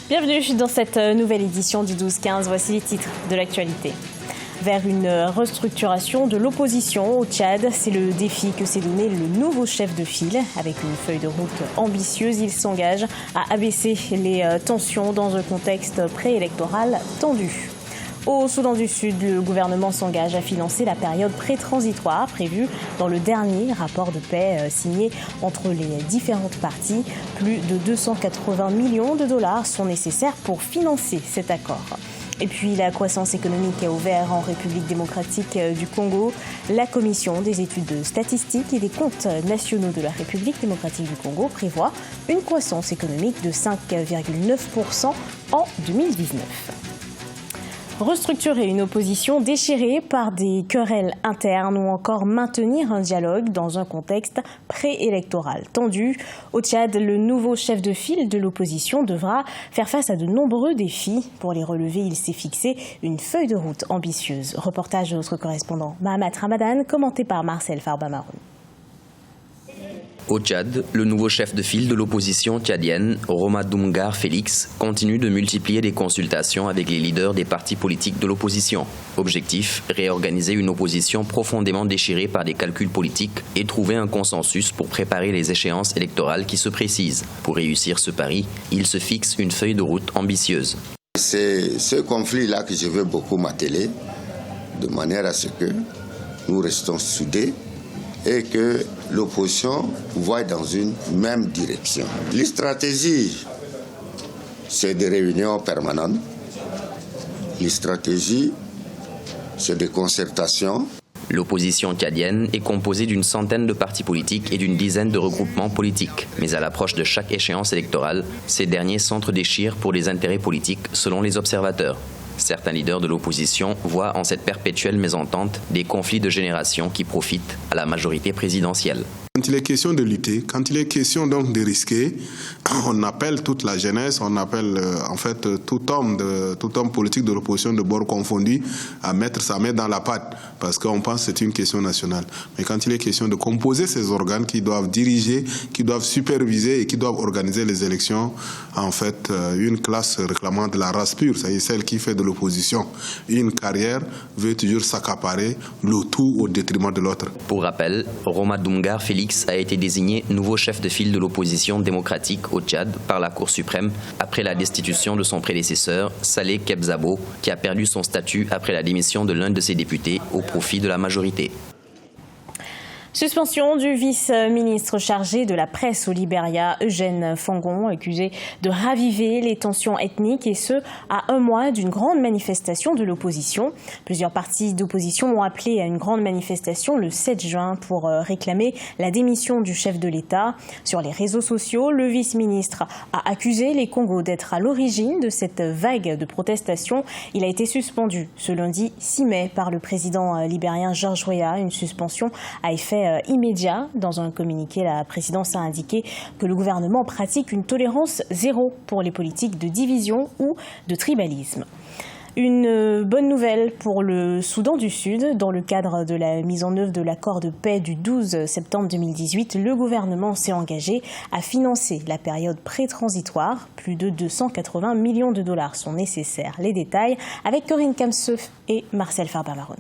Bienvenue dans cette nouvelle édition du 12-15. Voici les titres de l'actualité. Vers une restructuration de l'opposition au Tchad, c'est le défi que s'est donné le nouveau chef de file. Avec une feuille de route ambitieuse, il s'engage à abaisser les tensions dans un contexte préélectoral tendu. Au Soudan du Sud, le gouvernement s'engage à financer la période pré-transitoire prévue dans le dernier rapport de paix signé entre les différentes parties. Plus de 280 millions de dollars sont nécessaires pour financer cet accord. Et puis la croissance économique a ouvert en République démocratique du Congo. La commission des études statistiques et des comptes nationaux de la République démocratique du Congo prévoit une croissance économique de 5,9% en 2019. Restructurer une opposition déchirée par des querelles internes ou encore maintenir un dialogue dans un contexte préélectoral tendu. Au Tchad, le nouveau chef de file de l'opposition devra faire face à de nombreux défis. Pour les relever, il s'est fixé une feuille de route ambitieuse. Reportage de notre correspondant Mahamat Ramadan, commenté par Marcel Farba-Maroun. Au Tchad, le nouveau chef de file de l'opposition tchadienne, Roma Doumgar Félix, continue de multiplier des consultations avec les leaders des partis politiques de l'opposition. Objectif, réorganiser une opposition profondément déchirée par des calculs politiques et trouver un consensus pour préparer les échéances électorales qui se précisent. Pour réussir ce pari, il se fixe une feuille de route ambitieuse. C'est ce conflit-là que je veux beaucoup m'atteler, de manière à ce que nous restons soudés et que l'opposition voit dans une même direction. Les stratégies, c'est des réunions permanentes. Les stratégies, c'est des concertations. L'opposition tchadienne est composée d'une centaine de partis politiques et d'une dizaine de regroupements politiques. Mais à l'approche de chaque échéance électorale, ces derniers s'entre-déchirent pour des intérêts politiques selon les observateurs. Certains leaders de l'opposition voient en cette perpétuelle mésentente des conflits de génération qui profitent à la majorité présidentielle. Quand il est question de lutter, quand il est question donc de risquer, on appelle toute la jeunesse, on appelle en fait tout homme politique de l'opposition de bord confondu à mettre sa main dans la pâte, parce qu'on pense que c'est une question nationale. Mais quand il est question de composer ces organes qui doivent diriger, qui doivent superviser et qui doivent organiser les élections, en fait, une classe réclamant de la race pure, c'est-à-dire celle qui fait de l'opposition une carrière, veut toujours s'accaparer le tout au détriment de l'autre. Pour rappel, Roma Doumgar Félix a été désigné nouveau chef de file de l'opposition démocratique au Tchad par la Cour suprême après la destitution de son prédécesseur, Saleh Kebzabo, qui a perdu son statut après la démission de l'un de ses députés au profit de la majorité. Suspension du vice-ministre chargé de la presse au Libéria, Eugène Fangon, accusé de raviver les tensions ethniques, et ce, à un mois d'une grande manifestation de l'opposition. Plusieurs partis d'opposition ont appelé à une grande manifestation le 7 juin pour réclamer la démission du chef de l'État. Sur les réseaux sociaux, le vice-ministre a accusé les Congos d'être à l'origine de cette vague de protestation. Il a été suspendu ce lundi 6 mai par le président libérien Georges Weah, une suspension à effet immédiat. Dans un communiqué, la présidence a indiqué que le gouvernement pratique une tolérance zéro pour les politiques de division ou de tribalisme. Une bonne nouvelle pour le Soudan du Sud. Dans le cadre de la mise en œuvre de l'accord de paix du 12 septembre 2018, le gouvernement s'est engagé à financer la période pré-transitoire. Plus de 280 millions de dollars sont nécessaires. Les détails avec Corinne Kamseuf et Marcel Farba-Maroun.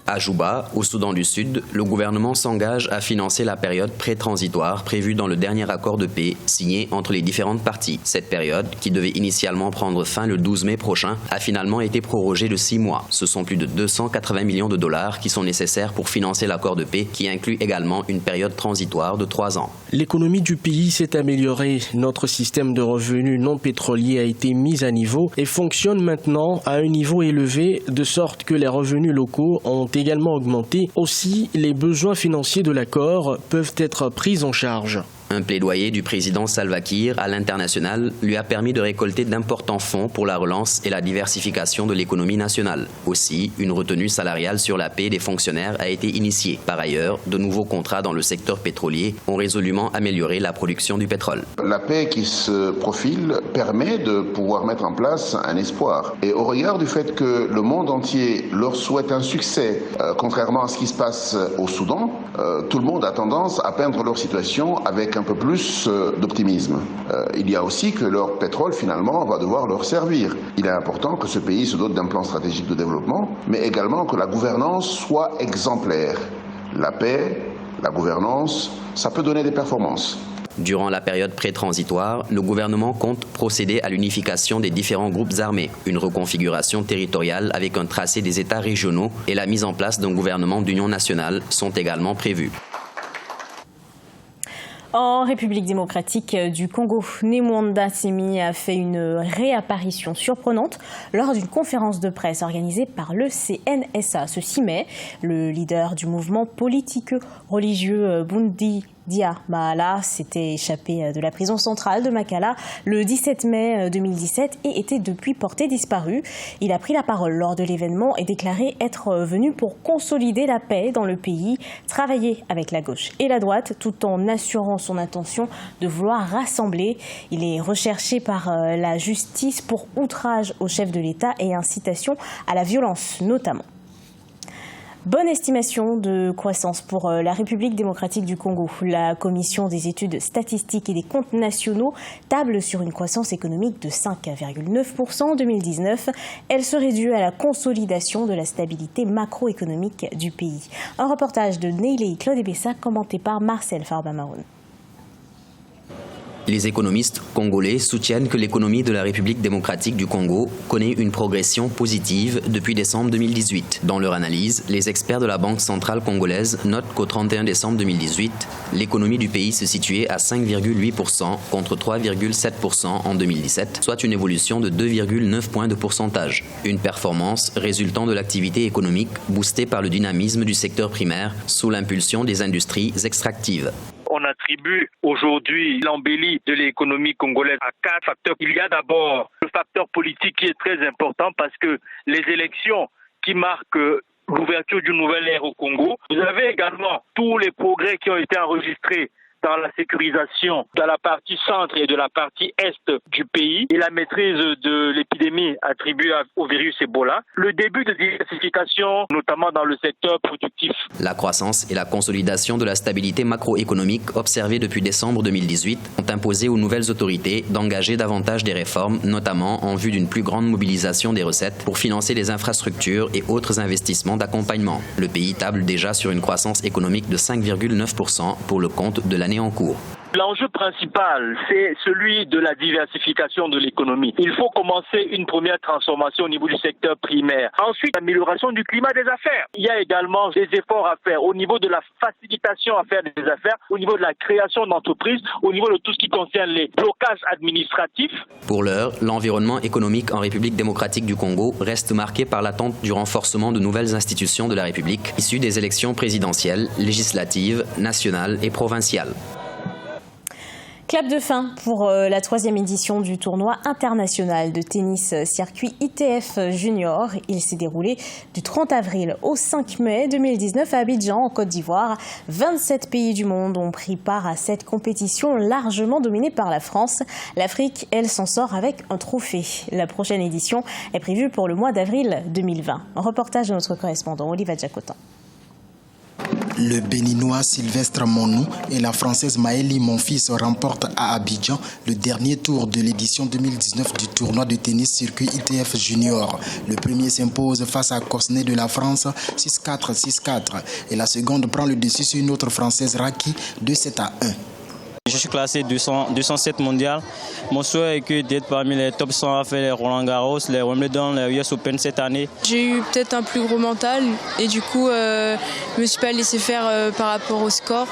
À Juba, au Soudan du Sud, le gouvernement s'engage à financer la période pré-transitoire prévue dans le dernier accord de paix signé entre les différentes parties. Cette période, qui devait initialement prendre fin le 12 mai prochain, a finalement été prorogée de 6 mois. Ce sont plus de 280 millions de dollars qui sont nécessaires pour financer l'accord de paix, qui inclut également une période transitoire de 3 ans. L'économie du pays s'est améliorée. Notre système de revenus non pétroliers a été mis à niveau et fonctionne maintenant à un niveau élevé, de sorte que les revenus locaux ont également augmenté. Aussi, les besoins financiers de l'accord peuvent être pris en charge. Un plaidoyer du président Salva Kiir à l'international lui a permis de récolter d'importants fonds pour la relance et la diversification de l'économie nationale. Aussi, une retenue salariale sur la paie des fonctionnaires a été initiée. Par ailleurs, de nouveaux contrats dans le secteur pétrolier ont résolument amélioré la production du pétrole. La paix qui se profile permet de pouvoir mettre en place un espoir. Et au regard du fait que le monde entier leur souhaite un succès, contrairement à ce qui se passe au Soudan, tout le monde a tendance à peindre leur situation avec un un peu plus d'optimisme. Il y a aussi que leur pétrole, finalement, va devoir leur servir. Il est important que ce pays se dote d'un plan stratégique de développement, mais également que la gouvernance soit exemplaire. La paix, la gouvernance, ça peut donner des performances. Durant la période pré-transitoire, le gouvernement compte procéder à l'unification des différents groupes armés, une reconfiguration territoriale avec un tracé des États régionaux et la mise en place d'un gouvernement d'union nationale sont également prévus. En République démocratique du Congo, Nemwanda Semi a fait une réapparition surprenante lors d'une conférence de presse organisée par le CNSA ce 6 mai. Le leader du mouvement politique-religieux Bundi Dia Mahala s'était échappé de la prison centrale de Makala le 17 mai 2017 et était depuis porté disparu. Il a pris la parole lors de l'événement et déclaré être venu pour consolider la paix dans le pays, travailler avec la gauche et la droite tout en assurant son intention de vouloir rassembler. Il est recherché par la justice pour outrage au chef de l'État et incitation à la violence notamment. Bonne estimation de croissance pour la République démocratique du Congo. La Commission des études statistiques et des comptes nationaux table sur une croissance économique de 5,9% en 2019. Elle serait due à la consolidation de la stabilité macroéconomique du pays. Un reportage de Neilei Claude Ebessa commenté par Marcel Farba-Maroun. Les économistes congolais soutiennent que l'économie de la République démocratique du Congo connaît une progression positive depuis décembre 2018. Dans leur analyse, les experts de la Banque centrale congolaise notent qu'au 31 décembre 2018, l'économie du pays se situait à 5,8% contre 3,7% en 2017, soit une évolution de 2,9 points de pourcentage. Une performance résultant de l'activité économique boostée par le dynamisme du secteur primaire sous l'impulsion des industries extractives. On attribue aujourd'hui l'embellie de l'économie congolaise à 4 facteurs. Il y a d'abord le facteur politique qui est très important parce que les élections qui marquent l'ouverture d'une nouvelle ère au Congo. Vous avez également tous les progrès qui ont été enregistrés dans la sécurisation de la partie centre et de la partie est du pays et la maîtrise de l'épidémie attribuée au virus Ebola. Le début de diversification, notamment dans le secteur productif. La croissance et la consolidation de la stabilité macroéconomique observée depuis décembre 2018 ont imposé aux nouvelles autorités d'engager davantage des réformes, notamment en vue d'une plus grande mobilisation des recettes pour financer les infrastructures et autres investissements d'accompagnement. Le pays table déjà sur une croissance économique de 5,9% pour le compte de l'année en cours. L'enjeu principal, c'est celui de la diversification de l'économie. Il faut commencer une première transformation au niveau du secteur primaire. Ensuite, l'amélioration du climat des affaires. Il y a également des efforts à faire au niveau de la facilitation à faire des affaires, au niveau de la création d'entreprises, au niveau de tout ce qui concerne les blocages administratifs. Pour l'heure, l'environnement économique en République démocratique du Congo reste marqué par l'attente du renforcement de nouvelles institutions de la République issues des élections présidentielles, législatives, nationales et provinciales. Clap de fin pour la 3e édition du tournoi international de tennis circuit ITF Junior. Il s'est déroulé du 30 avril au 5 mai 2019 à Abidjan, en Côte d'Ivoire. 27 pays du monde ont pris part à cette compétition largement dominée par la France. L'Afrique, elle, s'en sort avec un trophée. La prochaine édition est prévue pour le mois d'avril 2020. Un reportage de notre correspondant Oliva Djakotan. Le Béninois Sylvestre Monou et la Française Maëlie Monfils remportent à Abidjan le dernier tour de l'édition 2019 du tournoi de tennis circuit ITF Junior. Le premier s'impose face à Cosnay de la France 6-4, 6-4 et la seconde prend le dessus sur une autre Française Raki 2-7-1. Je suis classé 207 mondial. Mon souhait est que d'être parmi les top 100 à faire les Roland Garros, les Wimbledon, les US Open cette année. J'ai eu peut-être un plus gros mental et du coup, je ne me suis pas laissé faire par rapport au score.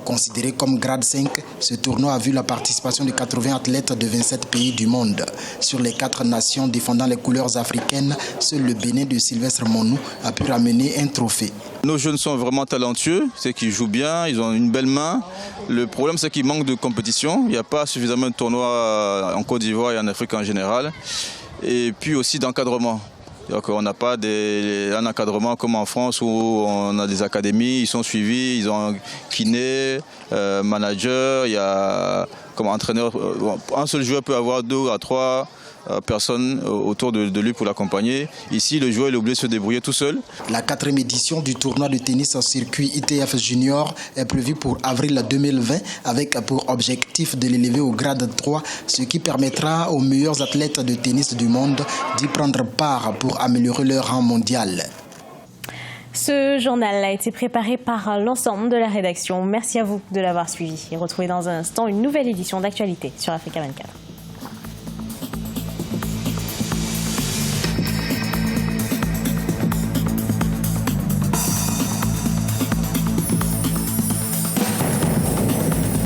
Considéré comme grade 5, ce tournoi a vu la participation de 80 athlètes de 27 pays du monde. Sur les 4 nations défendant les couleurs africaines, seul le Bénin de Sylvestre Monou a pu ramener un trophée. Nos jeunes sont vraiment talentueux, c'est qu'ils jouent bien, ils ont une belle main. Le problème, c'est qu'il manque de compétition. Il n'y a pas suffisamment de tournois en Côte d'Ivoire et en Afrique en général. Et puis aussi d'encadrement. Donc on n'a pas un encadrement comme en France où on a des académies, ils sont suivis, ils ont kiné, manager, il y a comme entraîneur. Un seul joueur peut avoir 2 à 3 personne autour de lui pour l'accompagner. Ici, le joueur est obligé de se débrouiller tout seul. La 4e édition du tournoi de tennis en circuit ITF Junior est prévue pour avril 2020 avec pour objectif de l'élever au grade 3, ce qui permettra aux meilleurs athlètes de tennis du monde d'y prendre part pour améliorer leur rang mondial. Ce journal a été préparé par l'ensemble de la rédaction. Merci à vous de l'avoir suivi et retrouvez dans un instant une nouvelle édition d'Actualité sur Africa 24.